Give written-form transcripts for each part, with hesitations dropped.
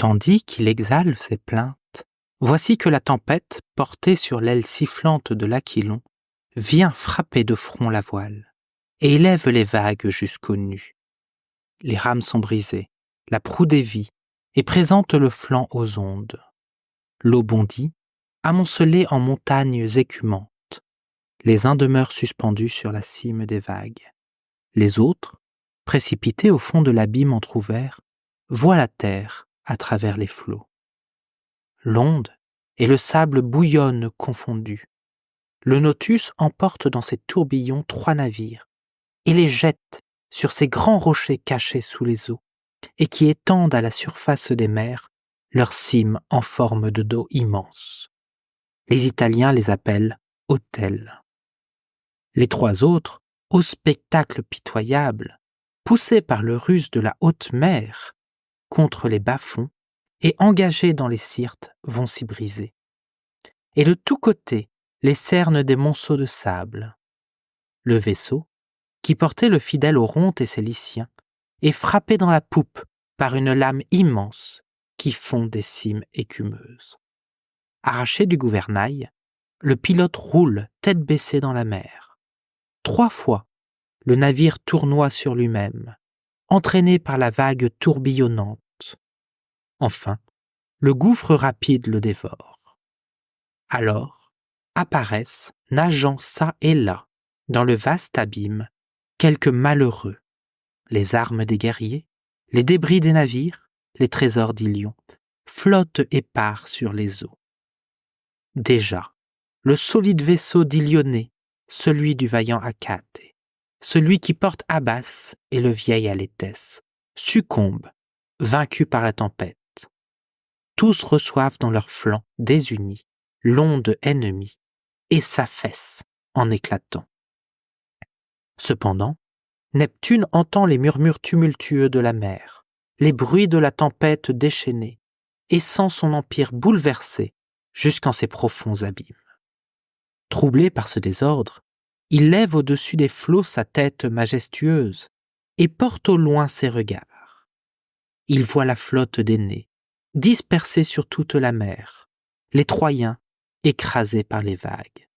Tandis qu'il exhale ses plaintes, voici que la tempête, portée sur l'aile sifflante de l'Aquilon, vient frapper de front la voile et élève les vagues jusqu'aux nues. Les rames sont brisées, la proue dévie et présente le flanc aux ondes. L'eau bondit, amoncelée en montagnes écumantes. Les uns demeurent suspendus sur la cime des vagues. Les autres, précipités au fond de l'abîme entr'ouvert, voient la terre à travers les flots. L'onde et le sable bouillonnent confondus. Le Nautus emporte dans ses tourbillons 3 navires et les jette sur ces grands rochers cachés sous les eaux et qui étendent à la surface des mers leurs cimes en forme de dos immense. Les Italiens les appellent hôtels. Les 3 autres, au spectacle pitoyable, poussés par le ruse de la haute mer contre les bas-fonds et engagés dans les syrtes, vont s'y briser. Et de tous côtés, les cernent des monceaux de sable. Le vaisseau, qui portait le fidèle Oronte et ses Lyciens, est frappé dans la poupe par une lame immense qui fond des cimes écumeuses. Arraché du gouvernail, le pilote roule tête baissée dans la mer. 3 fois, le navire tournoie sur lui-même, entraîné par la vague tourbillonnante. Enfin, le gouffre rapide le dévore. Alors, apparaissent, nageant çà et là, dans le vaste abîme, quelques malheureux, les armes des guerriers, les débris des navires, les trésors d'Ilion, flottent épars sur les eaux. Déjà, le solide vaisseau d'Ilionée, celui du vaillant Achaté, celui qui porte Abas et le vieil Aléthès, succombe, vaincu par la tempête. Tous reçoivent dans leurs flancs désunis l'onde ennemie et s'affaissent en éclatant. Cependant, Neptune entend les murmures tumultueux de la mer, les bruits de la tempête déchaînée, et sent son empire bouleversé jusqu'en ses profonds abîmes. Troublé par ce désordre, il lève au-dessus des flots sa tête majestueuse et porte au loin ses regards. Il voit la flotte d'Énée, dispersée sur toute la mer, les Troyens écrasés par les vagues,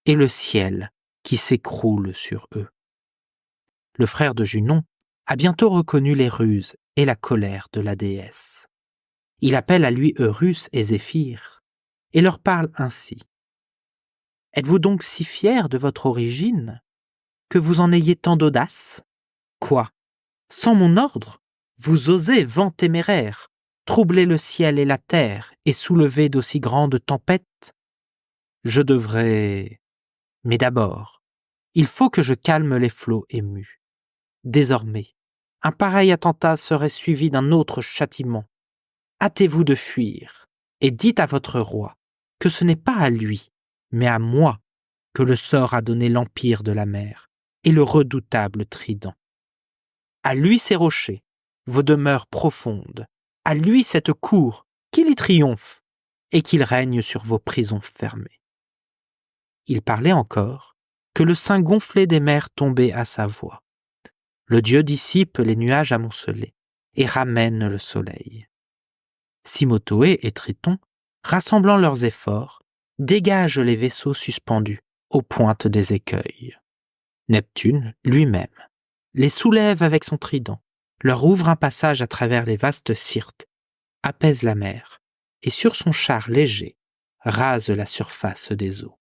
et le ciel qui s'écroule sur eux. Le frère de Junon a bientôt reconnu les ruses et la colère de la déesse. Il appelle à lui Eurus et Zéphyr et leur parle ainsi. « Êtes-vous donc si fiers de votre origine que vous en ayez tant d'audace? Quoi, sans mon ordre, vous osez, vent téméraire, troubler le ciel et la terre et soulever d'aussi grandes tempêtes? Je devrais... Mais d'abord, il faut que je calme les flots émus. Désormais, un pareil attentat serait suivi d'un autre châtiment. Hâtez-vous de fuir et dites à votre roi que ce n'est pas à lui, mais à moi que le sort a donné l'empire de la mer et le redoutable trident. À lui ces rochers, vos demeures profondes, à lui cette cour, qu'il y triomphe et qu'il règne sur vos prisons fermées. » Il parlait encore que le sein gonflé des mers tombait à sa voix. Le dieu dissipe les nuages amoncelés et ramène le soleil. Cimotoé et Triton, rassemblant leurs efforts, dégagent les vaisseaux suspendus aux pointes des écueils. Neptune, lui-même, les soulève avec son trident, leur ouvre un passage à travers les vastes syrtes, apaise la mer et sur son char léger rase la surface des eaux.